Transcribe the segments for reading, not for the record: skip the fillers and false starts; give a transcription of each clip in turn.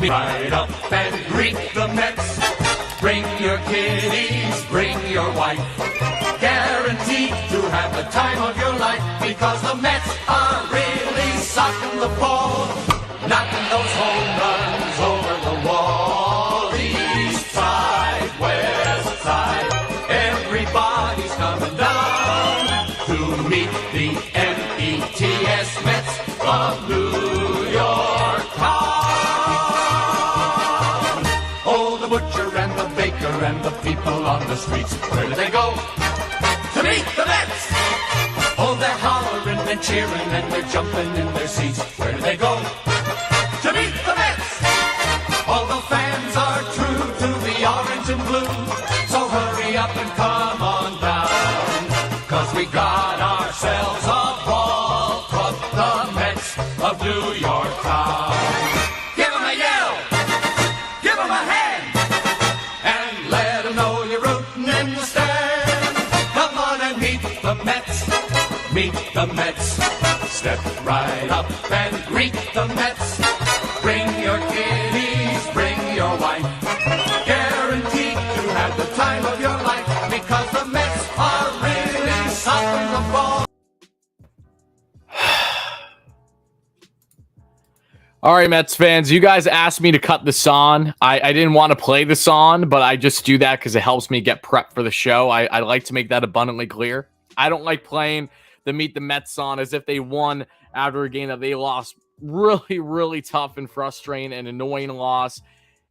Ride up and greet the Mets. Bring your kiddies, bring your wife. Guaranteed to have the time of your life, because the Mets are really socking the ball, knocking those home runs over the wall. East side, west side, everybody's coming down to meet the METS Mets of New York town. Oh, the butcher and the baker and the people on the streets, where do they go? To meet the Mets! Oh, they're hollering and cheering and they're jumping in their seats. Where do they go? To meet the Mets! All the fans are true to the orange and blue, so hurry up and come on down, 'cause we got ourselves a ball club, the Mets of New York town. Give 'em a yell! Give 'em a hand! And let 'em know you're rooting in the stand. Come on and meet the Mets. Meet the Mets. Step right up and greet the Mets. Bring your kiddies, bring your wife. Guaranteed to have the time of your life, because the Mets are really socking the ball. All right, Mets fans, you guys asked me to cut this on. I didn't want to play this on, but I just do that because it helps me get prepped for the show. I like to make that abundantly clear. I don't like playing the Meet the Mets on as if they won after a game that they lost. Really, really tough and frustrating and annoying loss.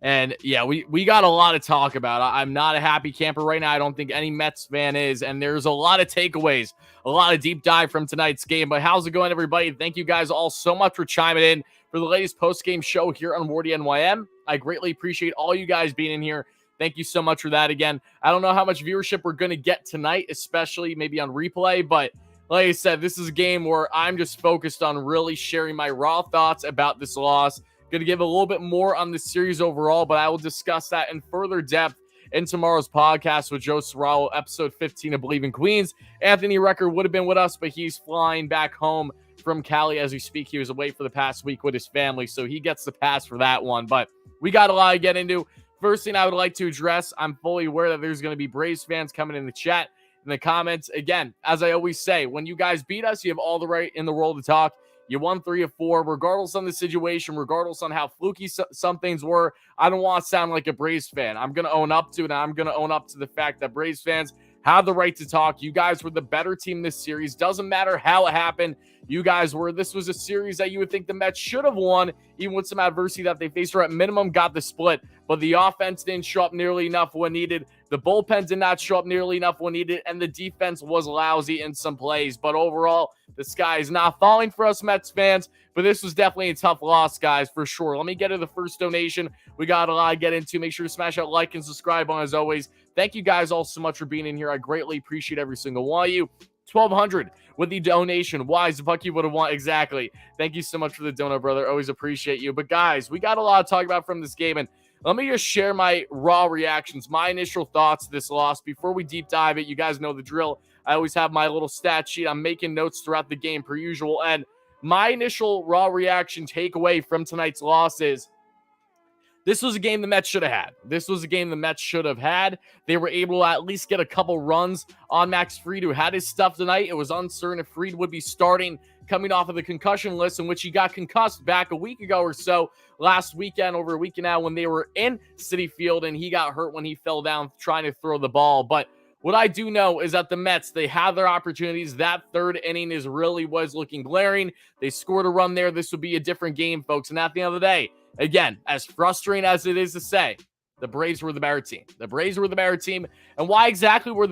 And yeah, we got a lot to talk about. I'm not a happy camper right now. I don't think any Mets fan is. And there's a lot of takeaways, a lot of deep dive from tonight's game. But how's it going, everybody? Thank you guys all so much for chiming in for the latest post-game show here on WardyNYM. I greatly appreciate all you guys being in here. Thank you so much for that again. I don't know how much viewership we're going to get tonight, especially maybe on replay, but like I said, this is a game where I'm just focused on really sharing my raw thoughts about this loss. Going to give a little bit more on the series overall, but I will discuss that in further depth in tomorrow's podcast with Joe Serralo, episode 15 of Bleav in Queens. Anthony Recker would have been with us, but he's flying back home from Cali as we speak. He was away for the past week with his family, so he gets the pass for that one. But we got a lot to get into. First thing I would like to address, I'm fully aware that there's going to be Braves fans coming in the chat, in the comments. Again, as I always say, when you guys beat us, you have all the right in the world to talk. You won 3 of 4, regardless on the situation, regardless on how fluky some things were. I don't want to sound like a Braves fan. I'm going to own up to it, and I'm going to own up to the fact that Braves fans have the right to talk. You guys were the better team this series. Doesn't matter how it happened. You guys were. This was a series that you would think the Mets should have won, even with some adversity that they faced, or at minimum got the split. But the offense didn't show up nearly enough when needed. The bullpen did not show up nearly enough when needed, and the defense was lousy in some plays. But overall, the sky is not falling for us Mets fans. But this was definitely a tough loss, guys, for sure. Let me get to the first donation. We got a lot to get into. Make sure to smash that like and subscribe on as always. Thank you guys all so much for being in here. I greatly appreciate every single one of you. 1,200 with the donation. Why is the fuck you would have won? Exactly. Thank you so much for the donut, brother. Always appreciate you. But guys, we got a lot to talk about from this game, and let me just share my raw reactions, my initial thoughts to this loss. Before we deep dive it, you guys know the drill. I always have my little stat sheet. I'm making notes throughout the game per usual, and my initial raw reaction takeaway from tonight's loss is this was a game the Mets should have had. This was a game the Mets should have had. They were able to at least get a couple runs on Max Fried, who had his stuff tonight. It was uncertain if Fried would be starting coming off of the concussion list, in which he got concussed back a week ago or so, last weekend, over a week now, when they were in Citi Field, and he got hurt when he fell down trying to throw the ball. But what I do know is that the Mets, they have their opportunities. That third inning was looking glaring. They scored a run there. This would be a different game, folks. And at the end of the day, again, as frustrating as it is to say, the Braves were the better team. The Braves were the better team. And why exactly were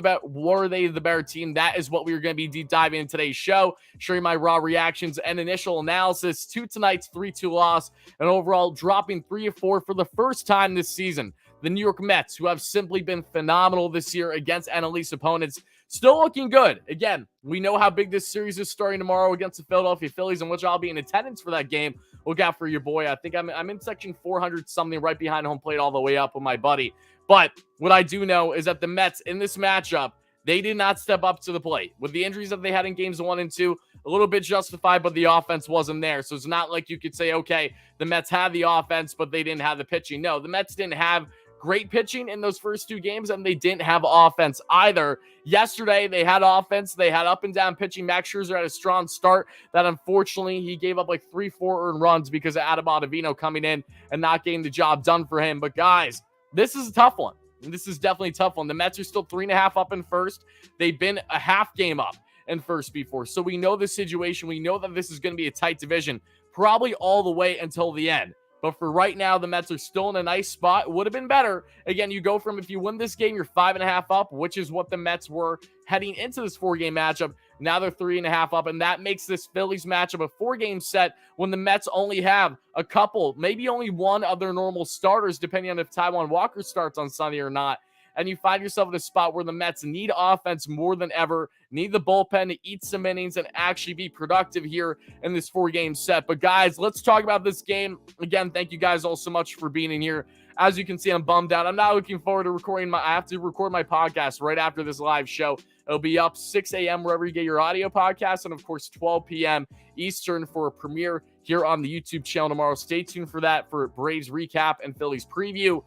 they the better team? That is what we're going to be deep diving in today's show, sharing my raw reactions and initial analysis to tonight's 3-2 loss, and overall dropping 3 of 4 for the first time this season. The New York Mets, who have simply been phenomenal this year against NL East opponents, still looking good. Again, we know how big this series is starting tomorrow against the Philadelphia Phillies, in which I'll be in attendance for that game. Look out for your boy. I think I'm in section 400 something, right behind home plate all the way up with my buddy. But what I do know is that the Mets in this matchup, They did not step up to the plate. With the injuries that they had in games 1 and 2, a little bit justified, but the offense wasn't there. So it's not like you could say, okay, the Mets had the offense, but they didn't have the pitching. No, the Mets didn't have great pitching in those first 2 games, and they didn't have offense either. Yesterday, they had offense. They had up and down pitching. Max Scherzer had a strong start that unfortunately he gave up like 3-4 earned runs because of Adam Ottavino coming in and not getting the job done for him. But guys, this is a tough one. This is definitely a tough one. The Mets are still 3.5 up in first. They've been a half game up in first before. So we know the situation. We know that this is going to be a tight division, probably all the way until the end. But for right now, the Mets are still in a nice spot. It would have been better. Again, you go from, if you win this game, you're 5.5 up, which is what the Mets were heading into this 4-game matchup. Now they're 3.5 up, and that makes this Phillies matchup a 4-game set when the Mets only have a couple, maybe only one of their normal starters, depending on if Taijuan Walker starts on Sunday or not. And you find yourself in a spot where the Mets need offense more than ever, need the bullpen to eat some innings and actually be productive here in this 4-game set. But guys, let's talk about this game. Again, thank you guys all so much for being in here. As you can see, I'm bummed out. I'm not looking forward to recording I have to record my podcast right after this live show. It'll be up 6 a.m. wherever you get your audio podcast, and of course 12 p.m. Eastern for a premiere here on the YouTube channel tomorrow. Stay tuned for that for Braves recap and Phillies preview.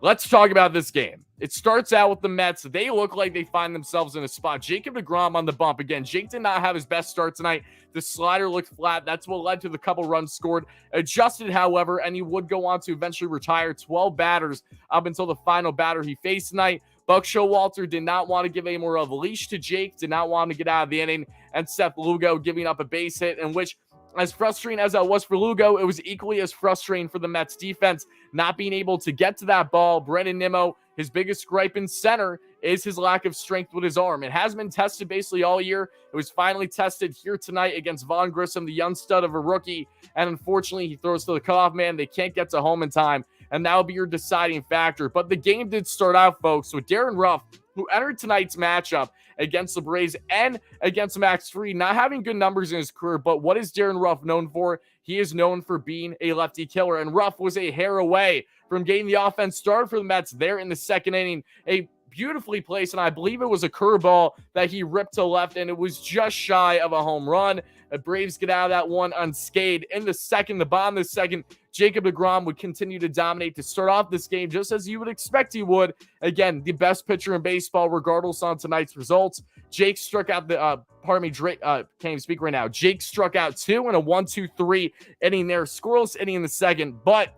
Let's talk about this game. It starts out with the Mets. They look like they find themselves in a spot. Jacob Degrom on the bump. Again, Jake did not have his best start tonight. The slider looked flat. That's what led to the couple runs scored. Adjusted, however, and he would go on to eventually retire 12 batters up until the final batter he faced tonight. Buck Showalter did not want to give any more of a leash to Jake, did not want him to get out of the inning, and Seth Lugo giving up a base hit, in which, as frustrating as that was for Lugo, it was equally as frustrating for the Mets defense, not being able to get to that ball. Brandon Nimmo, his biggest gripe in center is his lack of strength with his arm. It has been tested basically all year. It was finally tested here tonight against Vaughn Grissom, the young stud of a rookie, and unfortunately he throws to the cutoff man. They can't get to home in time, and that will be your deciding factor. But the game did start out, folks, with Darren Ruff, who entered tonight's matchup against the Braves and against Max Fried, not having good numbers in his career. But what is Darren Ruff known for? He is known for being a lefty killer, and Ruff was a hair away from getting the offense started for the Mets there in the second inning. A beautifully placed, and I Bleav it was a curveball that he ripped to left, and it was just shy of a home run. The Braves get out of that one unscathed. In the second, the bottom of the second, Jacob Degrom would continue to dominate to start off this game, just as you would expect he would. Again, the best pitcher in baseball, regardless on tonight's results. Jake struck out Drake, can't even speak right now. Jake struck out 2 in a 1-2-3 inning there. Scoreless inning in the second, but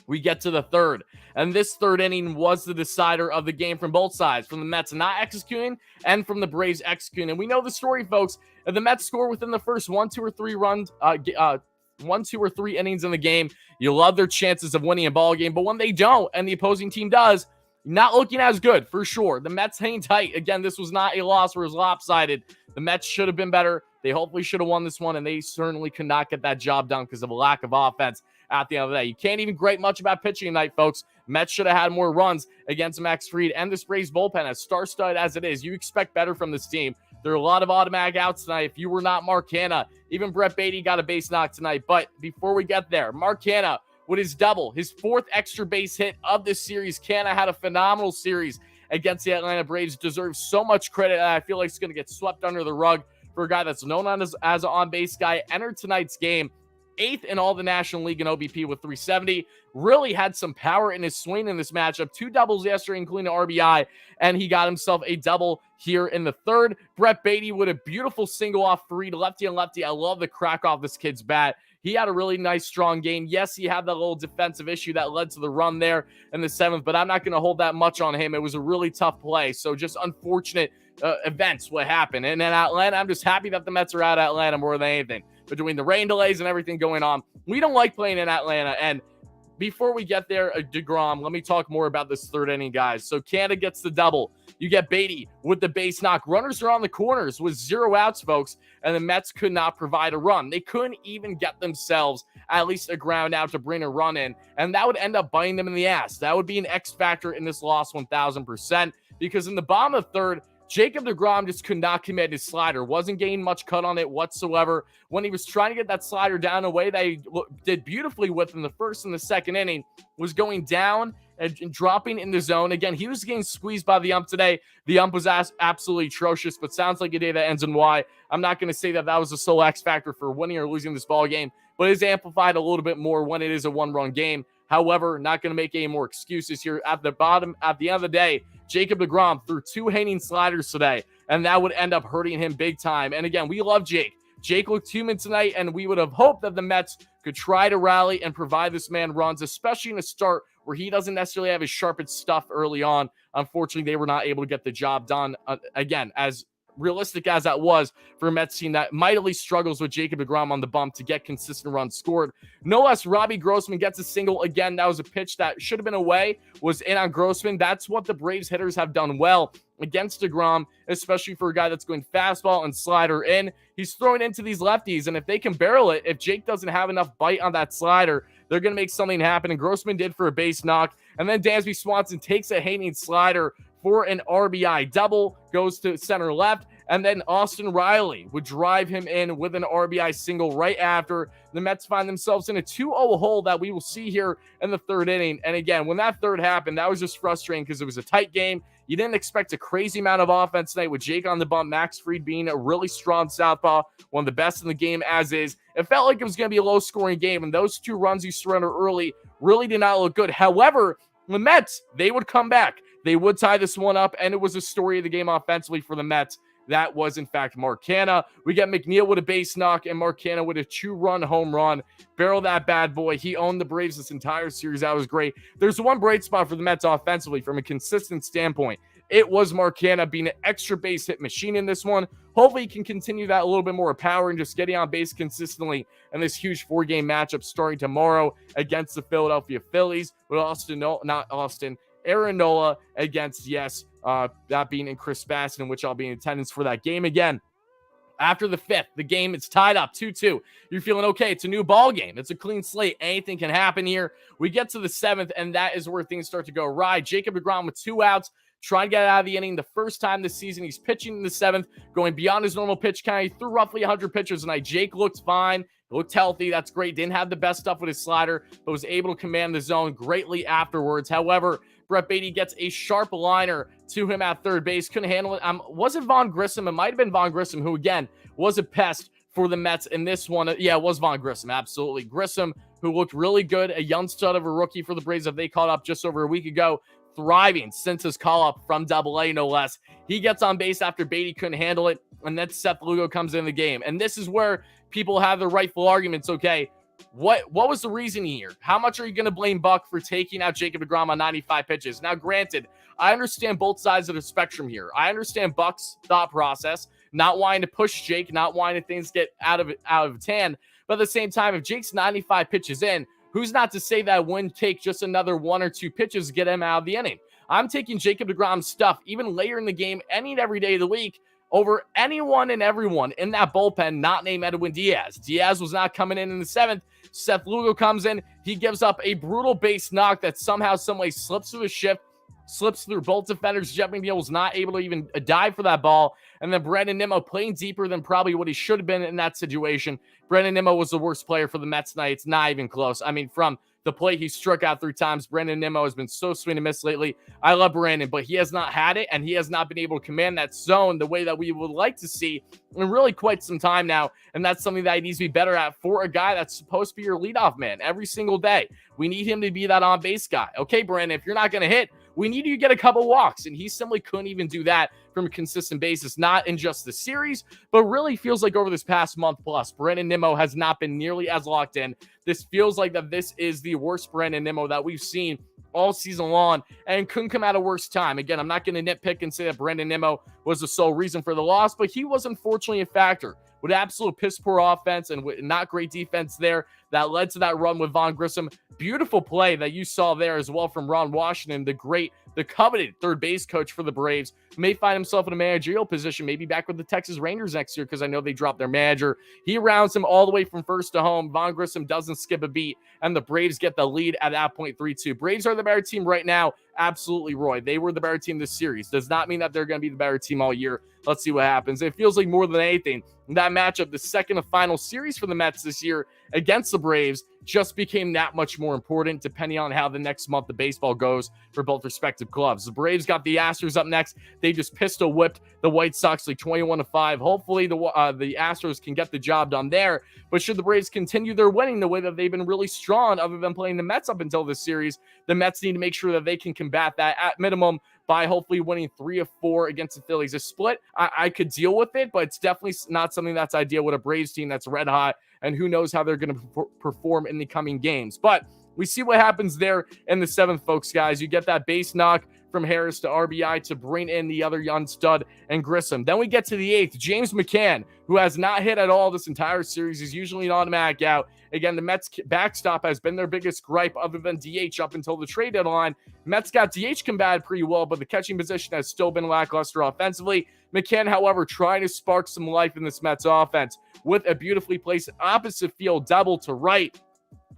we get to the third, and this third inning was the decider of the game from both sides, from the Mets not executing and from the Braves executing. And we know the story, folks. If the Mets score within the first 1, 2, or 3 runs, 1, 2, or 3 innings in the game, you love their chances of winning a ball game. But when they don't, and the opposing team does, not looking as good for sure. The Mets hang tight. Again, this was not a loss where it was lopsided. The Mets should have been better. They hopefully should have won this one, and they certainly could not get that job done because of a lack of offense at the end of the day. You can't even grate much about pitching tonight, folks. Mets should have had more runs against Max Fried and this Braves bullpen, as star-studded as it is. You expect better from this team. There are a lot of automatic outs tonight. If you were not Mark Canha, even Brett Beatty got a base knock tonight. But before we get there, Mark Canha with his double, his 4th extra base hit of this series. Canha had a phenomenal series against the Atlanta Braves. Deserves so much credit, and I feel like it's going to get swept under the rug for a guy that's known as an on-base guy. Entered tonight's game 8th in all the National League in OBP with 370. Really had some power in his swing in this matchup. 2 doubles yesterday, including an RBI, and he got himself a double here in the third. Brett Beatty with a beautiful single off Fried, lefty and lefty. I love the crack off this kid's bat. He had a really nice, strong game. Yes, he had that little defensive issue that led to the run there in the 7th, but I'm not going to hold that much on him. It was a really tough play, so just unfortunate events what happened. And then Atlanta, I'm just happy that the Mets are out of Atlanta more than anything. Between the rain delays and everything going on, we don't like playing in Atlanta. And before we get there, Degrom, let me talk more about this third inning, guys. So Canha gets the double. You get Beatty with the base knock. Runners are on the corners with 0 outs, folks, and the Mets could not provide a run. They couldn't even get themselves at least a ground out to bring a run in, and that would end up biting them in the ass. That would be an X factor in this loss 1,000%, because in the bottom of the third, Jacob Degrom just could not commit his slider. Wasn't getting much cut on it whatsoever. When he was trying to get that slider down a way that he did beautifully with in the first and the second inning, was going down and dropping in the zone. Again, he was getting squeezed by the ump today. The ump was absolutely atrocious, but sounds like a day that ends in Y. I'm not going to say that that was the sole X factor for winning or losing this ball game, but it is amplified a little bit more when it is a one-run game. However, not going to make any more excuses here. At the end of the day, Jacob Degrom threw 2 hanging sliders today, and that would end up hurting him big time. And again, we love Jake. Jake looked human tonight, and we would have hoped that the Mets could try to rally and provide this man runs, especially in a start where he doesn't necessarily have his sharpest stuff early on. Unfortunately, they were not able to get the job done. Again, as realistic as that was for a Mets team that mightily struggles with Jacob Degrom on the bump to get consistent runs scored. No less, Robbie Grossman gets a single. Again, that was a pitch that should have been away, was in on Grossman. That's what the Braves hitters have done well against Degrom, especially for a guy that's going fastball and slider in. He's throwing into these lefties, and if they can barrel it, if Jake doesn't have enough bite on that slider, they're going to make something happen, and Grossman did for a base knock. And then Dansby Swanson takes a hanging slider for an RBI double, goes to center left, and then Austin Riley would drive him in with an RBI single right after. The Mets find themselves in a 2-0 hole that we will see here in the third inning. And again, when that third happened, that was just frustrating because it was a tight game. You didn't expect a crazy amount of offense tonight with Jake on the bump, Max Fried being a really strong southpaw, one of the best in the game as is. It felt like it was going to be a low-scoring game, and those 2 runs you surrender early really did not look good. However, the Mets, they would come back. They would tie this one up, and it was a story of the game offensively for the Mets. That was, in fact, Mark Canha. We got McNeil with a base knock and Mark Canha with a 2-run home run. Barrel that bad boy. He owned the Braves this entire series. That was great. There's one bright spot for the Mets offensively from a consistent standpoint. It was Mark Canha being an extra base hit machine in this one. Hopefully he can continue that a little bit more power and just getting on base consistently in this huge 4-game matchup starting tomorrow against the Philadelphia Phillies. But Aaron Nola against, that being in Chris Bassett, in which I'll be in attendance for that game again. After the 5th, the game is tied up 2-2. You're feeling okay. It's a new ball game. It's a clean slate. Anything can happen here. We get to the 7th, and that is where things start to go awry. Jacob Degrom with 2 outs, trying to get out of the inning. The first time this season, he's pitching in the 7th, going beyond his normal pitch count. He threw roughly 100 pitches tonight. Jake looked fine. Looked healthy. That's great. Didn't have the best stuff with his slider, but was able to command the zone greatly afterwards. However, Brett Beatty gets a sharp liner to him at third base. Couldn't handle it. Was it Vaughn Grissom? It might have been Vaughn Grissom, who, again, was a pest for the Mets in this one. Yeah, it was Vaughn Grissom. Absolutely. Grissom, who looked really good, a young stud of a rookie for the Braves that they called up just over a week ago, thriving since his call-up from Double-A, no less. He gets on base after Beatty couldn't handle it, and then Seth Lugo comes in the game. And this is where people have the rightful arguments, okay? What was the reasoning here? How much are you going to blame Buck for taking out Jacob Degrom on 95 pitches? Now, granted, I understand both sides of the spectrum here. I understand Buck's thought process, not wanting to push Jake, not wanting things get out of hand. But at the same time, if Jake's 95 pitches in, who's not to say that it wouldn't take just another 1 or 2 pitches to get him out of the inning? I'm taking Jacob Degrom's stuff, even later in the game, any and every day of the week, over anyone and everyone in that bullpen not named Edwin Diaz. Diaz was not coming in the 7th. Seth Lugo comes in. He gives up a brutal base knock that somehow, someway slips through the shift, slips through both defenders. Jeff McNeil was not able to even dive for that ball. And then Brandon Nimmo playing deeper than probably what he should have been in that situation. Brandon Nimmo was the worst player for the Mets tonight. It's not even close. I mean, from the plate, he struck out 3 times. Brandon Nimmo has been so swing and miss lately. I love Brandon, but he has not had it, and he has not been able to command that zone the way that we would like to see in really quite some time now. And that's something that he needs to be better at for a guy that's supposed to be your leadoff man every single day. We need him to be that on-base guy. Okay, Brandon, if you're not going to hit, we need you to get a couple walks, and he simply couldn't even do that from a consistent basis, not in just the series, but really feels like over this past month plus, Brandon Nimmo has not been nearly as locked in. This feels like that this is the worst Brandon Nimmo that we've seen all season long, and couldn't come at a worse time. Again, I'm not going to nitpick and say that Brandon Nimmo was the sole reason for the loss, but he was unfortunately a factor with absolute piss-poor offense and with not great defense there that led to that run with Vaughn Grissom. Beautiful play that you saw there as well from Ron Washington, the coveted third base coach for the Braves, may find himself in a managerial position, maybe back with the Texas Rangers next year, because I know they dropped their manager. He rounds him all the way from first to home. Vaughn Grissom doesn't skip a beat, and the Braves get the lead at that point, 3-2. Braves are the better team right now. Absolutely, Roy. They were the better team this series. Does not mean that they're going to be the better team all year. Let's see what happens. It feels like more than anything, that matchup, the second and final series for the Mets this year, against the Braves just became that much more important depending on how the next month of baseball goes for both respective clubs. The Braves got the Astros up next. They just pistol whipped the White Sox like 21-5. Hopefully the Astros can get the job done there. But should the Braves continue their winning the way that they've been really strong other than playing the Mets up until this series, the Mets need to make sure that they can combat that at minimum by hopefully winning 3 of 4 against the Phillies. A split, I could deal with it, but it's definitely not something that's ideal with a Braves team that's red hot, and who knows how they're going to perform in the coming games. But we see what happens there in the 7th, folks, guys. You get that base knock from Harris to RBI to bring in the other young stud and Grissom. Then we get to the 8th, James McCann, who has not hit at all this entire series. He's usually an automatic out. Again, the Mets backstop has been their biggest gripe other than DH up until the trade deadline. Mets got DH combated pretty well, but the catching position has still been lackluster offensively. McCann, however, trying to spark some life in this Mets offense with a beautifully placed opposite field double to right.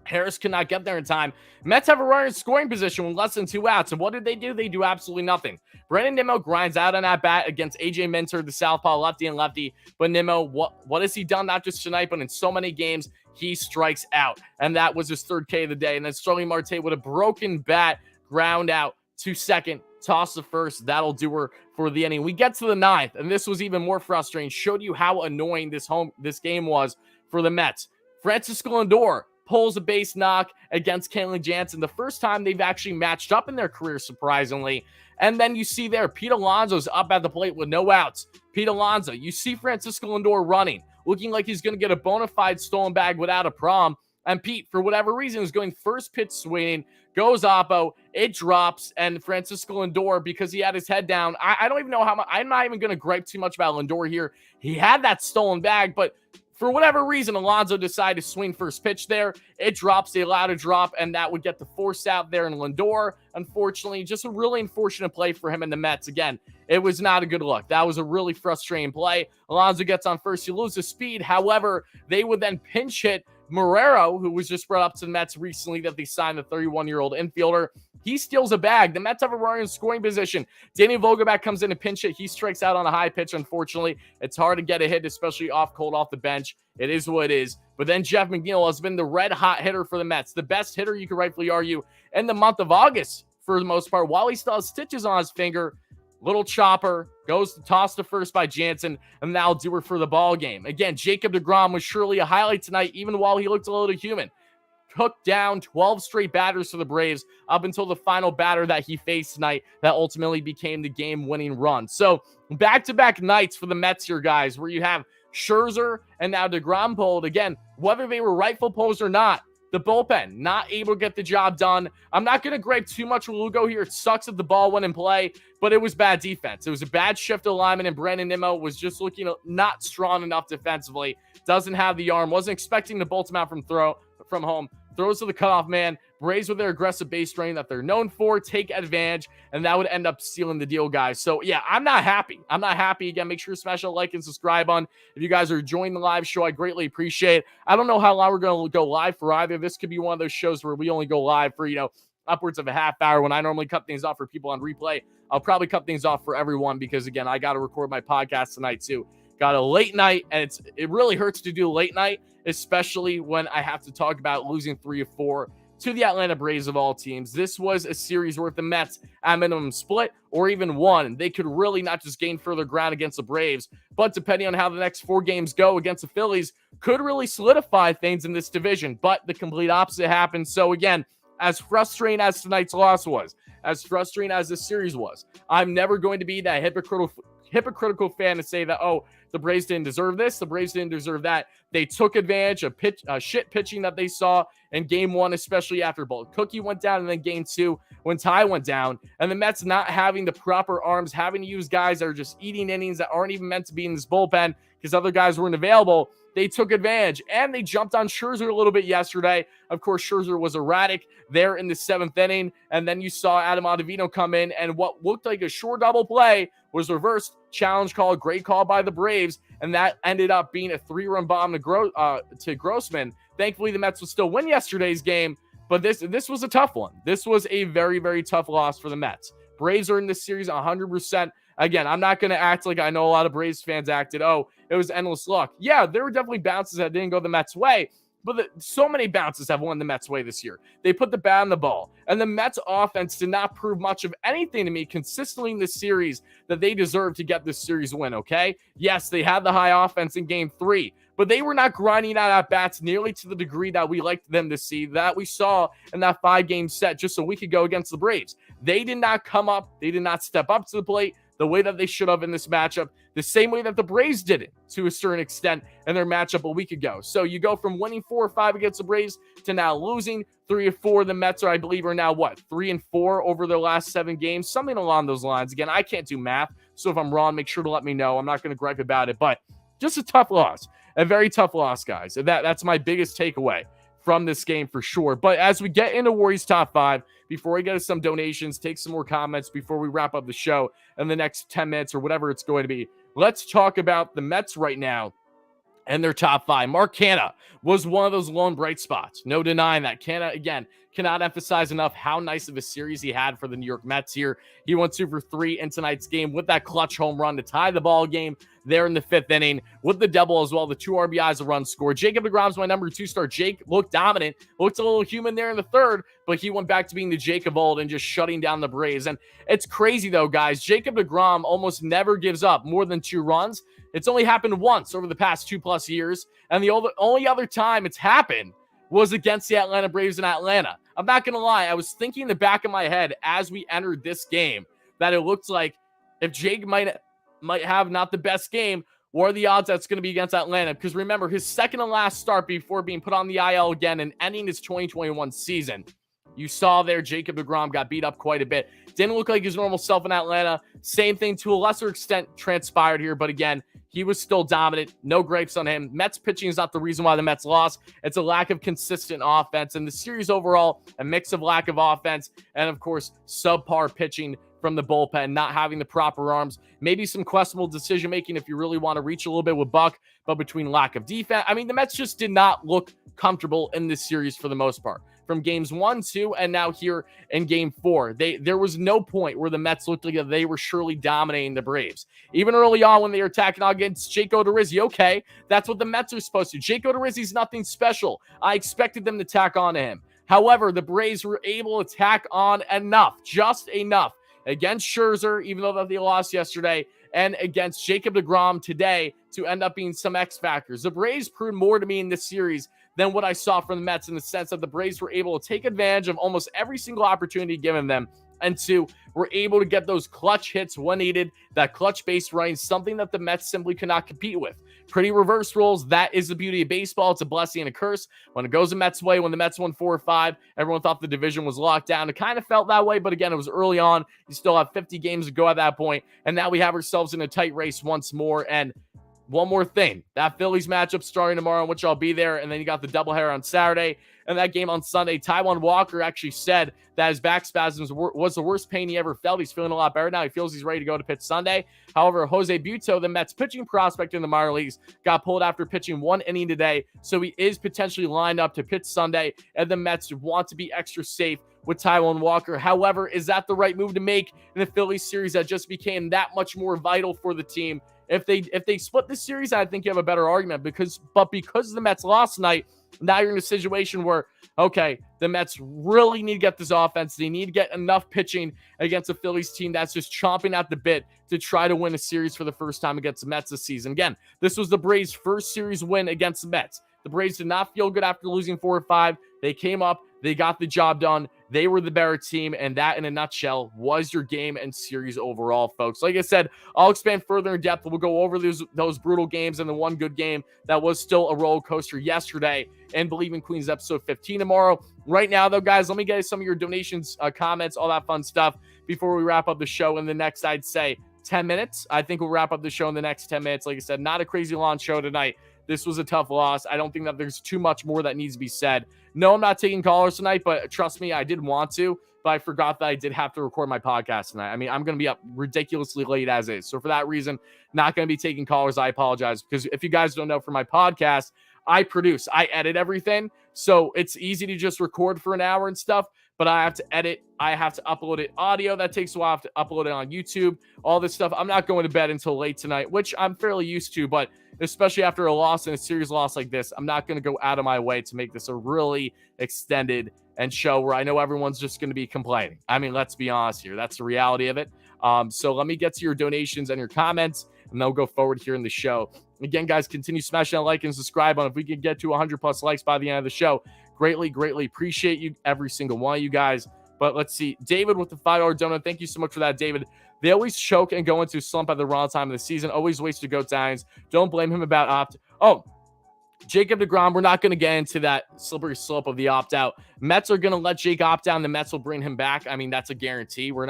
Harris could not get there in time. Mets have a runner in scoring position with less than 2 outs. And what did? They do absolutely nothing. Brandon Nimmo grinds out on that bat against AJ Minter, the southpaw, lefty and lefty. But Nimmo, what has he done? Not just tonight, but in so many games, he strikes out. And that was his 3rd K of the day. And then Starling Marte with a broken bat, ground out to second, toss to first. That'll do her for the inning. We get to the 9th, and this was even more frustrating. Showed you how annoying this game was for the Mets. Francisco Lindor pulls a base knock against Kenley Jansen. The first time they've actually matched up in their career, surprisingly. And then you see there, Pete Alonso's up at the plate with no outs. Pete Alonso, you see Francisco Lindor running, looking like he's going to get a bona fide stolen bag without a problem. And Pete, for whatever reason, is going first pitch swinging, goes oppo, it drops, and Francisco Lindor, because he had his head down, I don't even know how much, I'm not even going to gripe too much about Lindor here. He had that stolen bag, but for whatever reason, Alonso decided to swing first pitch there. It drops, they allowed a drop, and that would get the force out there in Lindor. Unfortunately, just a really unfortunate play for him and the Mets. Again, it was not a good look. That was a really frustrating play. Alonso gets on first, he loses speed. However, they would then pinch hit Marrero, who was just brought up to the Mets recently that they signed, the 31-year-old infielder. He steals a bag. The Mets have a runner in scoring position. Danny Vogelback comes in and pinch hit. He strikes out on a high pitch, unfortunately. It's hard to get a hit, especially off the bench. It is what it is. But then Jeff McNeil has been the red-hot hitter for the Mets, the best hitter, you could rightfully argue, in the month of August for the most part. While he still has stitches on his finger, little chopper, goes to toss to first by Jansen, and that'll do her for the ball game. Again, Jacob Degrom was surely a highlight tonight, even while he looked a little human. Took down 12 straight batters for the Braves up until the final batter that he faced tonight that ultimately became the game-winning run. So back-to-back nights for the Mets here, guys, where you have Scherzer and now Degrom pulled. Again, whether they were rightful pulls or not, the bullpen not able to get the job done. I'm not going to gripe too much with Lugo here. It sucks that the ball went in play, but it was bad defense. It was a bad shift alignment, and Brandon Nimmo was just looking not strong enough defensively. Doesn't have the arm. Wasn't expecting to bolt him out from home. Throws to the cutoff man. Braves with their aggressive base running that they're known for, take advantage, and that would end up sealing the deal, guys. So, yeah, I'm not happy. Again, make sure to smash that like and subscribe on. If you guys are enjoying the live show, I greatly appreciate it. I don't know how long we're going to go live for either. This could be one of those shows where we only go live for, upwards of a half hour. When I normally cut things off for people on replay, I'll probably cut things off for everyone because, again, I got to record my podcast tonight, too. Got a late night, and it really hurts to do late night, especially when I have to talk about losing 3 of 4 to the Atlanta Braves of all teams. This was a series where if the Mets at minimum split or even won, they could really not just gain further ground against the Braves, but depending on how the next 4 games go against the Phillies, could really solidify things in this division. But the complete opposite happened. So again, as frustrating as tonight's loss was, as frustrating as this series was, I'm never going to be that hypocritical fan to say that, oh, the Braves didn't deserve this, the Braves didn't deserve that. They took advantage of shit pitching that they saw in game 1, especially after both Cookie went down, and then game 2 when Ty went down. And the Mets not having the proper arms, having to use guys that are just eating innings that aren't even meant to be in this bullpen because other guys weren't available. They took advantage, and they jumped on Scherzer a little bit yesterday. Of course, Scherzer was erratic there in the 7th inning, and then you saw Adam Ottavino come in, and what looked like a short double play was reversed. Challenge call, great call by the Braves, and that ended up being a 3-run bomb to Grossman. Thankfully, the Mets would still win yesterday's game, but this was a tough one. This was a very, very tough loss for the Mets. Braves are in this series 100%. Again, I'm not going to act like I know a lot of Braves fans acted. Oh, it was endless luck. Yeah, there were definitely bounces that didn't go the Mets' way, But so many bounces have won the Mets' way this year. They put the bat on the ball. And the Mets offense did not prove much of anything to me consistently in this series that they deserve to get this series win, okay? Yes, they had the high offense in game 3, but they were not grinding out at-bats nearly to the degree that we liked them to see, that we saw in that 5-game set just a week ago against the Braves. They did not come up. They did not step up to the plate the way that they should have in this matchup, the same way that the Braves did it to a certain extent in their matchup a week ago. So you go from winning 4 or 5 against the Braves to now losing 3 or 4. The Mets I believe, are now 3 and 4 over their last 7 games, something along those lines. Again, I can't do math, so if I'm wrong, make sure to let me know. I'm not going to gripe about it, but just a tough loss, a very tough loss, guys. That's my biggest takeaway from this game for sure. But as we get into Warriors top 5, before we get to some donations, take some more comments before we wrap up the show in the next 10 minutes or whatever it's going to be, let's talk about the Mets right now and their top 5. Mark Canha was one of those lone bright spots. No denying that. Canha, again, cannot emphasize enough how nice of a series he had for the New York Mets here. He went 2 for 3 in tonight's game with that clutch home run to tie the ball game there in the 5th inning with the double as well, the 2 RBIs, a run scored. Jacob Degrom's my number 2 star. Jake looked dominant, looked a little human there in the 3rd, but he went back to being the Jake of old and just shutting down the Braves. And it's crazy though, guys. Jacob Degrom almost never gives up more than 2 runs. It's only happened once over the past 2+ years, and the only other time it's happened was against the Atlanta Braves in Atlanta. I'm not going to lie. I was thinking in the back of my head as we entered this game that it looked like if Jake might have not the best game, what are the odds that's going to be against Atlanta? Because remember, his second and last start before being put on the IL again and ending his 2021 season. You saw there Jacob Degrom got beat up quite a bit. Didn't look like his normal self in Atlanta. Same thing to a lesser extent transpired here, but again, he was still dominant. No gripes on him. Mets pitching is not the reason why the Mets lost. It's a lack of consistent offense. And the series overall, a mix of lack of offense and, of course, subpar pitching from the bullpen, not having the proper arms, maybe some questionable decision-making if you really want to reach a little bit with Buck, but between lack of defense, I mean, the Mets just did not look comfortable in this series for the most part. From games 1, 2, and now here in game 4, there was no point where the Mets looked like they were surely dominating the Braves. Even early on when they were attacking against Jake Odorizzi, okay, that's what the Mets are supposed to. Jake Odorizzi's nothing special. I expected them to tack on to him. However, the Braves were able to tack on enough, just enough, against Scherzer, even though they lost yesterday, and against Jacob Degrom today to end up being some X factors. The Braves proved more to me in this series than what I saw from the Mets in the sense that the Braves were able to take advantage of almost every single opportunity given them, and 2, were able to get those clutch hits when needed, that clutch base running, something that the Mets simply could not compete with. Pretty reverse roles. That is the beauty of baseball. It's a blessing and a curse. When it goes the Mets' way, when the Mets won 4 or 5, everyone thought the division was locked down. It kind of felt that way, but again, it was early on. You still have 50 games to go at that point, and now we have ourselves in a tight race once more. And one more thing, that Phillies matchup starting tomorrow, in which I'll be there, and then you got the doubleheader on Saturday, and that game on Sunday. Taijuan Walker actually said that his back spasms was the worst pain he ever felt. He's feeling a lot better now. He feels he's ready to go to pitch Sunday. However, Jose Buto, the Mets pitching prospect in the minor leagues, got pulled after pitching 1 inning today, so he is potentially lined up to pitch Sunday, and the Mets want to be extra safe with Taijuan Walker. However, is that the right move to make in the Phillies series that just became that much more vital for the team? If they split this series, I think you have a better argument because the Mets lost tonight, now you're in a situation where, okay, the Mets really need to get this offense. They need to get enough pitching against a Phillies team that's just chomping at the bit to try to win a series for the first time against the Mets this season. Again, this was the Braves' first series win against the Mets. The Braves did not feel good after losing 4 or 5. They came up, they got the job done. They were the better team, and that, in a nutshell, was your game and series overall, folks. Like I said, I'll expand further in depth. We'll go over those brutal games and the one good game that was still a roller coaster yesterday, and Bleav in Queens episode 15 tomorrow. Right now, though, guys, let me get some of your donations, comments, all that fun stuff before we wrap up the show in the next, I'd say, 10 minutes. I think we'll wrap up the show in the next 10 minutes. Like I said, not a crazy long show tonight. This was a tough loss. I don't think that there's too much more that needs to be said. No, I'm not taking callers tonight, but trust me, I did want to, but I forgot that I did have to record my podcast tonight. I mean, I'm going to be up ridiculously late as is. So for that reason, not going to be taking callers. I apologize, because if you guys don't know, for my podcast, I edit everything. So it's easy to just record for an hour and stuff. but I have to edit. I have to upload it audio. That takes a while. I have to upload it on YouTube, all this stuff. I'm not going to bed until late tonight, which I'm fairly used to, but especially after a loss and a series loss like this, I'm not going to go out of my way to make this a really extended and show where I know everyone's just going to be complaining. I mean, let's be honest here. That's the reality of it. So let me get to your donations and your comments, and they'll go forward here in the show. Again, guys, continue smashing that like and subscribe on. If we can get to 100 plus likes by the end of the show, greatly appreciate you, every single one of you guys. But let's see. David with the $5 donut. Thank you so much for that, David. They always choke and go into a slump at the wrong time of the season. Always waste to go Giants. Don't blame him about opt. Oh, Jacob Degrom, we're not going to get into that slippery slope of the opt-out. Mets are going to let Jake opt out, and the Mets will bring him back. I mean, that's a guarantee. We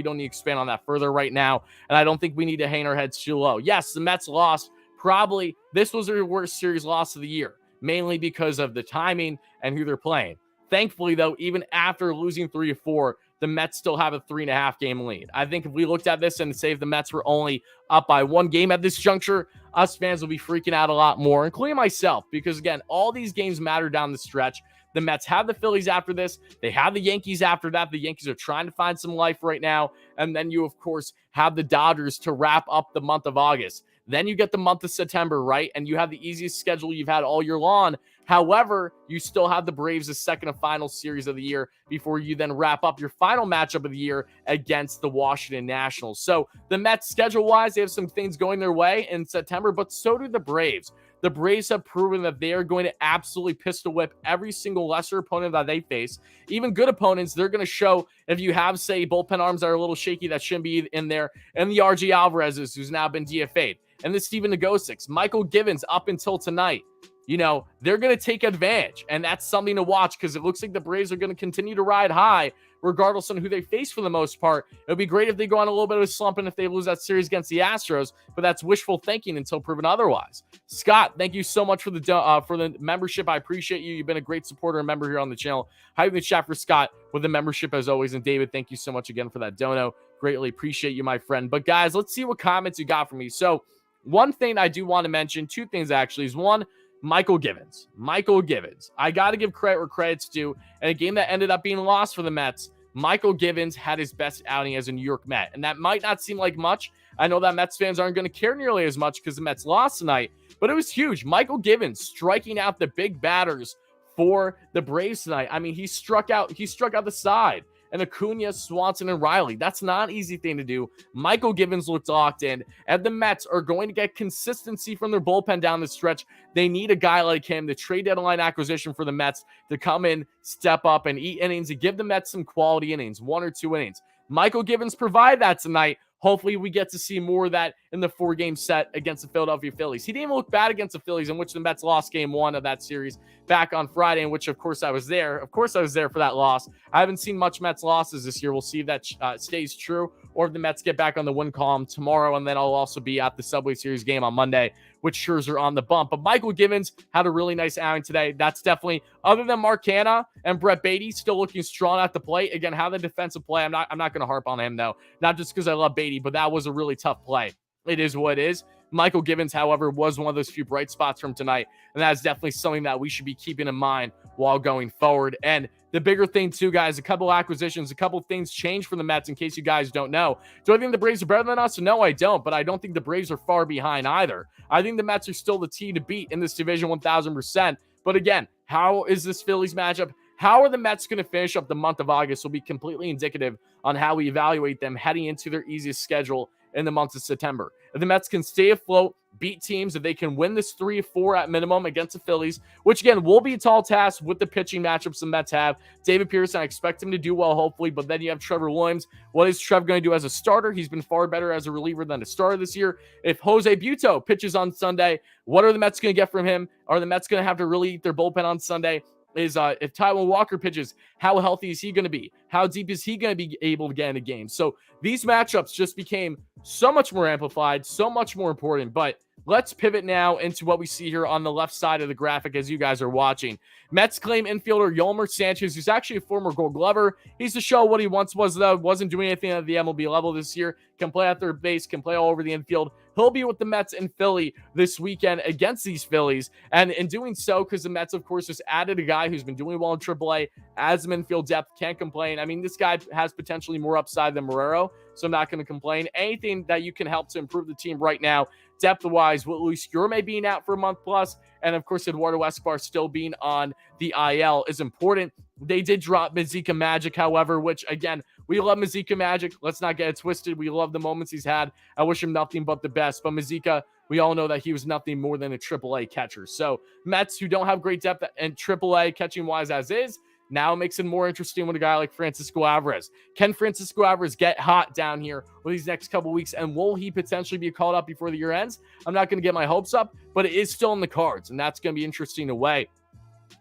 don't need to expand on that further right now, and I don't think we need to hang our heads too low. Yes, the Mets lost. Probably this was their worst series loss of the year, mainly because of the timing and who they're playing. Thankfully, though, even after losing 3-4, the Mets still have a 3.5 game lead. I think if we looked at this and say if the Mets were only up by 1 game at this juncture, us fans will be freaking out a lot more, including myself, because, again, all these games matter down the stretch. The Mets have the Phillies after this. They have the Yankees after that. The Yankees are trying to find some life right now. And then you, of course, have the Dodgers to wrap up the month of August. Then you get the month of September, right? And you have the easiest schedule you've had all year long. However, you still have the Braves, the second and final series of the year, before you then wrap up your final matchup of the year against the Washington Nationals. So the Mets, schedule-wise, they have some things going their way in September, but so do the Braves. The Braves have proven that they are going to absolutely pistol whip every single lesser opponent that they face. Even good opponents, they're going to show if you have, say, bullpen arms that are a little shaky that shouldn't be in there, and the RG Alvarez's, who's now been DFA'd, and the Steven Nagosics, Michael Givens up until tonight. You know, they're going to take advantage, and that's something to watch because it looks like the Braves are going to continue to ride high regardless of who they face for the most part. It would be great if they go on a little bit of a slump and if they lose that series against the Astros, but that's wishful thinking until proven otherwise. Scott, thank you so much for the membership. I appreciate you. You've been a great supporter and member here on the channel. Hype in the chat for Scott with the membership as always. And David, thank you so much again for that dono. Greatly appreciate you, my friend. But guys, let's see what comments you got from me. So one thing I do want to mention, 2 things actually, is one, Michael Givens. I got to give credit where credit's due. And a game that ended up being lost for the Mets, Michael Givens had his best outing as a New York Met. And that might not seem like much. I know that Mets fans aren't going to care nearly as much because the Mets lost tonight, but it was huge. Michael Givens striking out the big batters for the Braves tonight. I mean, he struck out the side. And Acuna, Swanson, and Riley. That's not an easy thing to do. Michael Givens looked locked in, and the Mets are going to get consistency from their bullpen down the stretch. They need a guy like him, the trade deadline acquisition for the Mets, to come in, step up, and eat innings, and give the Mets some quality innings, 1 or 2 innings. Michael Givens provided that tonight. Hopefully, we get to see more of that in the 4-game set against the Philadelphia Phillies. He didn't even look bad against the Phillies, in which the Mets lost game 1 of that series back on Friday, in which, of course, I was there. Of course, I was there for that loss. I haven't seen much Mets losses this year. We'll see if that stays true, or if the Mets get back on the win column tomorrow, and then I'll also be at the Subway Series game on Monday, with Scherzer on the bump. But Michael Givens had a really nice outing today. That's definitely, other than Mark Canha and Brett Beatty, still looking strong at the plate. Again, how the defensive play, I'm not going to harp on him, though. Not just because I love Beatty, but that was a really tough play. It is what it is. Michael Givens, however, was one of those few bright spots from tonight, and that is definitely something that we should be keeping in mind while going forward. And the bigger thing, too, guys, a couple acquisitions, a couple things changed for the Mets, in case you guys don't know. Do I think the Braves are better than us? No, I don't, but I don't think the Braves are far behind either. I think the Mets are still the team to beat in this division 1,000%. But again, how is this Phillies matchup? How are the Mets going to finish up the month of August will be completely indicative on how we evaluate them heading into their easiest schedule in the month of September. If the Mets can stay afloat, beat teams, if they can win this 3-4 at minimum against the Phillies, which again will be a tall task with the pitching matchups the Mets have. David Pearson, I expect him to do well, hopefully, but then you have Trevor Williams. What is Trev going to do as a starter? He's been far better as a reliever than a starter this year. If Jose Buto pitches on Sunday, what are the Mets going to get from him? Are the Mets going to have to really eat their bullpen on Sunday? If Taijuan Walker pitches, how healthy is he going to be? How deep is he going to be able to get in a game? So these matchups just became so much more amplified, so much more important. But let's pivot now into what we see here on the left side of the graphic as you guys are watching. Mets claim infielder Yolmer Sanchez, who's actually a former Gold Glover. He's to show what he once was, though. Wasn't doing anything at the MLB level this year. Can play at third base, can play all over the infield. He'll be with the Mets in Philly this weekend against these Phillies. And in doing so, because the Mets, of course, just added a guy who's been doing well in AAA, as some infield depth, can't complain. I mean, this guy has potentially more upside than Marrero, so I'm not going to complain. Anything that you can help to improve the team right now, depth-wise, with Luis Guillorme being out for a month plus, and of course, Eduardo Escobar still being on the IL is important. They did drop Mazika Magic, however, which, again, we love Mazika Magic. Let's not get it twisted. We love the moments he's had. I wish him nothing but the best. But Mazika, we all know that he was nothing more than a AAA catcher. So Mets, who don't have great depth and AAA catching-wise as is, now makes it more interesting with a guy like Francisco Alvarez. Can Francisco Alvarez get hot down here with these next couple weeks, and will he potentially be called up before the year ends? I'm not going to get my hopes up, but it is still in the cards, and that's going to be interesting to weigh.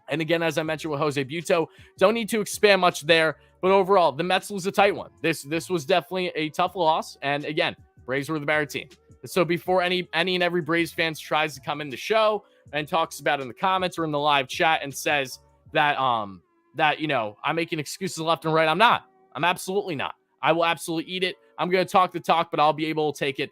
And again, as I mentioned with Jose Buto, don't need to expand much there, but overall, the Mets lose a tight one. This was definitely a tough loss, and again, Braves were the better team. So before any and every Braves fans tries to come in the show and talks about it in the comments or in the live chat and says that I'm making excuses left and right, I'm not. I'm absolutely not. I will absolutely eat it. I'm going to talk the talk, but I'll be able to take it.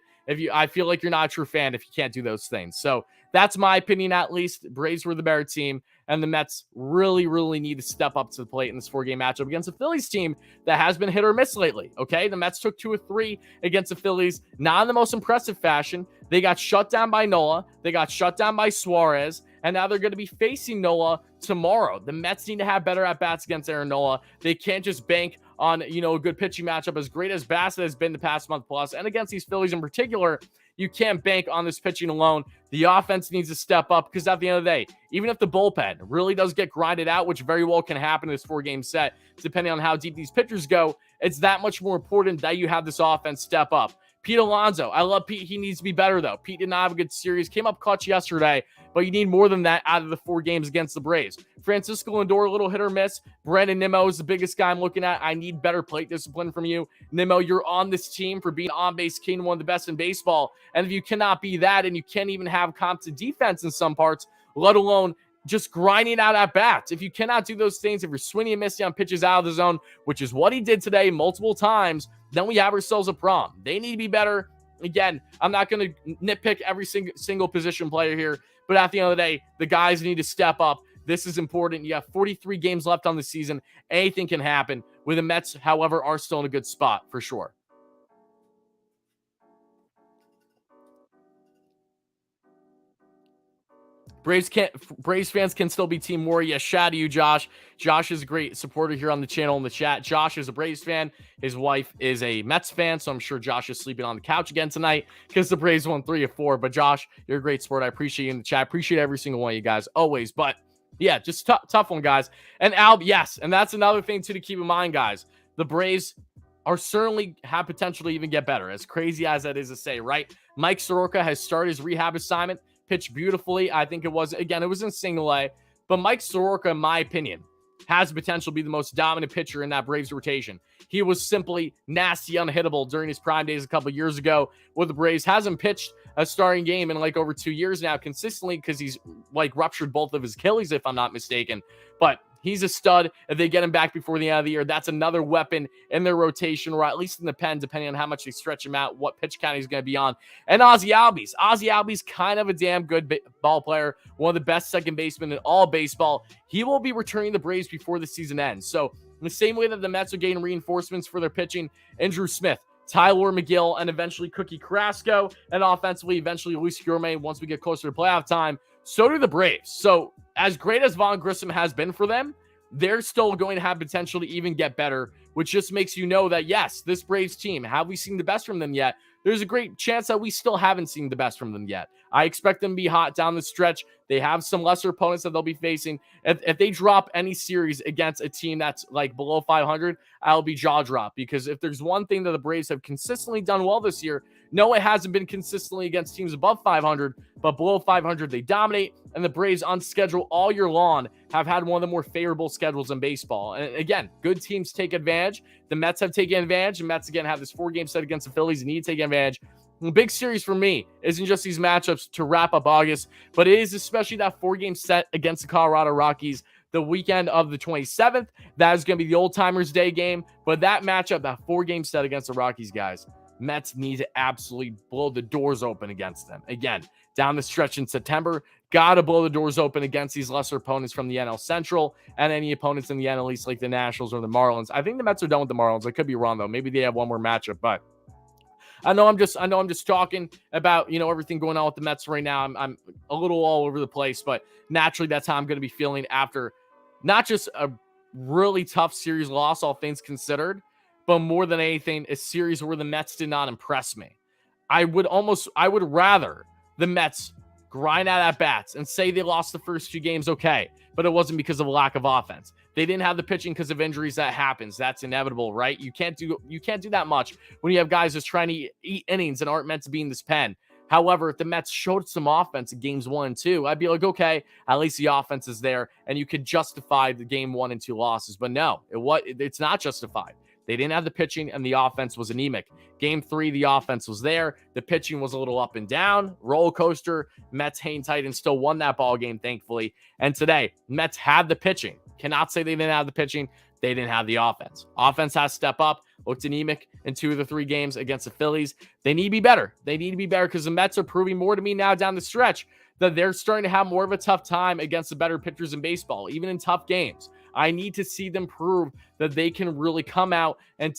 I feel like you're not a true fan if you can't do those things. So that's my opinion, at least. Braves were the better team, and the Mets really, really need to step up to the plate in this 4-game matchup against a Phillies team that has been hit or miss lately, okay? The Mets took 2 of 3 against the Phillies, not in the most impressive fashion. They got shut down by Nola. They got shut down by Suarez, and now they're going to be facing Nola tomorrow. The Mets need to have better at-bats against Aaron Nola. They can't just bank on, a good pitching matchup as great as Bassett has been the past month plus, and against these Phillies in particular. You can't bank on this pitching alone. The offense needs to step up because at the end of the day, even if the bullpen really does get grinded out, which very well can happen in this 4-game set, depending on how deep these pitchers go, it's that much more important that you have this offense step up. Pete Alonso, I love Pete. He needs to be better, though. Pete did not have a good series. Came up clutch yesterday, but you need more than that out of the 4 games against the Braves. Francisco Lindor, a little hit or miss. Brandon Nimmo is the biggest guy I'm looking at. I need better plate discipline from you. Nimmo, you're on this team for being on-base king, one of the best in baseball. And if you cannot be that and you can't even have competent defense in some parts, let alone just grinding out at bats. If you cannot do those things, if you're swinging and missing on pitches out of the zone, which is what he did today multiple times, then we have ourselves a problem. They need to be better. Again, I'm not going to nitpick every single position player here, but at the end of the day, the guys need to step up. This is important. You have 43 games left on the season. Anything can happen. With the Mets, however, are still in a good spot for sure. Braves fans can still be Team Warrior. Yes, shout out to you, Josh. Josh is a great supporter here on the channel in the chat. Josh is a Braves fan. His wife is a Mets fan, so I'm sure Josh is sleeping on the couch again tonight because the Braves won 3 of 4. But Josh, you're a great sport. I appreciate you in the chat. I appreciate every single one of you guys, always. But yeah, just tough one, guys. And Alb, yes, and that's another thing too to keep in mind, guys. The Braves are certainly have potential to even get better, as crazy as that is to say, right? Mike Soroka has started his rehab assignment. Pitched beautifully. I think it was in single A, but Mike Soroka, in my opinion, has potential to be the most dominant pitcher in that Braves rotation. He was simply nasty, unhittable during his prime days a couple years ago with the Braves. Hasn't pitched a starting game in like over 2 years now consistently because he's like ruptured both of his Achilles, if I'm not mistaken. But he's a stud. If they get him back before the end of the year, that's another weapon in their rotation, or at least in the pen, depending on how much they stretch him out, what pitch count he's going to be on. And Ozzie Albies. Ozzie Albies, kind of a damn good ball player, one of the best second basemen in all baseball. He will be returning the Braves before the season ends. So in the same way that the Mets are getting reinforcements for their pitching, Andrew Smith, Tyler McGill, and eventually Cookie Carrasco, and offensively, eventually Luis Guillorme once we get closer to playoff time, so do the Braves. So as great as Vaughn Grissom has been for them, they're still going to have potential to even get better, which just makes you know that, yes, this Braves team, have we seen the best from them yet? There's a great chance that we still haven't seen the best from them yet. I expect them to be hot down the stretch. They have some lesser opponents that they'll be facing. If they drop any series against a team that's like below 500, I'll be jaw drop, because if there's one thing that the Braves have consistently done well this year, no, it hasn't been consistently against teams above 500, but below 500, they dominate. And the Braves on schedule all year long have had one of the more favorable schedules in baseball. And again, good teams take advantage. The Mets have taken advantage. The Mets, again, have this 4-game set against the Phillies and need to take advantage. The big series for me isn't just these matchups to wrap up August, but it is especially that 4-game set against the Colorado Rockies the weekend of the 27th. That is going to be the Old Timers Day game. But that matchup, that 4-game set against the Rockies, guys, Mets need to absolutely blow the doors open against them. Again, down the stretch in September, got to blow the doors open against these lesser opponents from the NL Central and any opponents in the NL East like the Nationals or the Marlins. I think the Mets are done with the Marlins. I could be wrong, though. Maybe they have one more matchup, but I know I'm just talking about, everything going on with the Mets right now. I'm a little all over the place, but naturally that's how I'm going to be feeling after not just a really tough series loss, all things considered, but more than anything, a series where the Mets did not impress me. I would rather the Mets grind out at bats and say they lost the first 2 games, okay, but it wasn't because of a lack of offense. They didn't have the pitching because of injuries. That happens. That's inevitable, right? You can't do that much when you have guys just trying to eat innings and aren't meant to be in this pen. However, if the Mets showed some offense in games 1 and 2, I'd be like, okay, at least the offense is there, and you could justify the game 1 and 2 losses. But no, it's not justified. They didn't have the pitching, and the offense was anemic. Game 3, the offense was there. The pitching was a little up and down, roller coaster. Mets hang tight and still won that ball game, thankfully. And today, Mets had the pitching. Cannot say they didn't have the pitching. They didn't have the offense. Offense has to step up. Looked anemic in 2 of the 3 games against the Phillies. They need to be better. They need to be better because the Mets are proving more to me now down the stretch that they're starting to have more of a tough time against the better pitchers in baseball, even in tough games. I need to see them prove that they can really come out and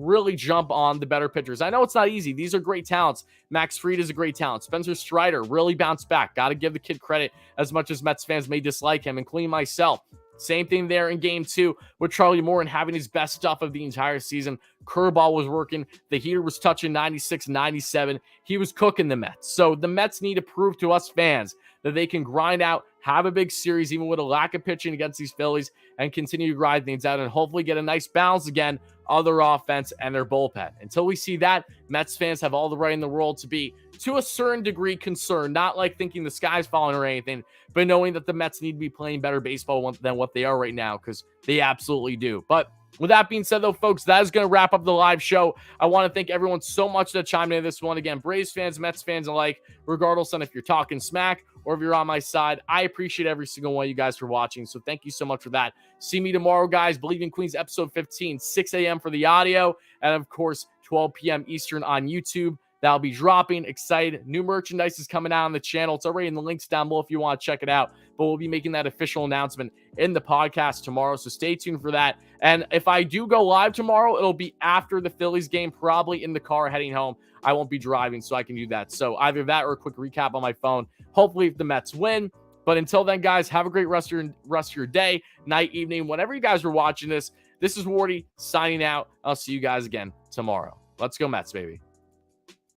really jump on the better pitchers. I know it's not easy. These are great talents. Max Fried is a great talent. Spencer Strider really bounced back. Got to give the kid credit as much as Mets fans may dislike him, including myself. Same thing there in game 2 with Charlie Moore and having his best stuff of the entire season. Curveball was working. The heater was touching 96, 97. He was cooking the Mets. So the Mets need to prove to us fans that they can grind out, have a big series, even with a lack of pitching against these Phillies, and continue to grind things out and hopefully get a nice balance again of their offense and their bullpen. Until we see that, Mets fans have all the right in the world to be, to a certain degree, concerned, not like thinking the sky's falling or anything, but knowing that the Mets need to be playing better baseball than what they are right now, because they absolutely do. But with that being said, though, folks, that is going to wrap up the live show. I want to thank everyone so much that chimed in this one. Again, Braves fans, Mets fans alike, regardless on if you're talking smack or if you're on my side, I appreciate every single one of you guys for watching. So thank you so much for that. See me tomorrow, guys. Bleav in Queens, episode 15, 6 a.m. for the audio, and of course, 12 p.m. Eastern on YouTube. That'll be dropping. Excited. New merchandise is coming out on the channel. It's already in the links down below if you want to check it out. But we'll be making that official announcement in the podcast tomorrow. So stay tuned for that. And if I do go live tomorrow, it'll be after the Phillies game, probably in the car heading home. I won't be driving, so I can do that. So either that or a quick recap on my phone. Hopefully if the Mets win. But until then, guys, have a great rest of your day, night, evening, whenever you guys are watching this. This is Wardy signing out. I'll see you guys again tomorrow. Let's go Mets, baby.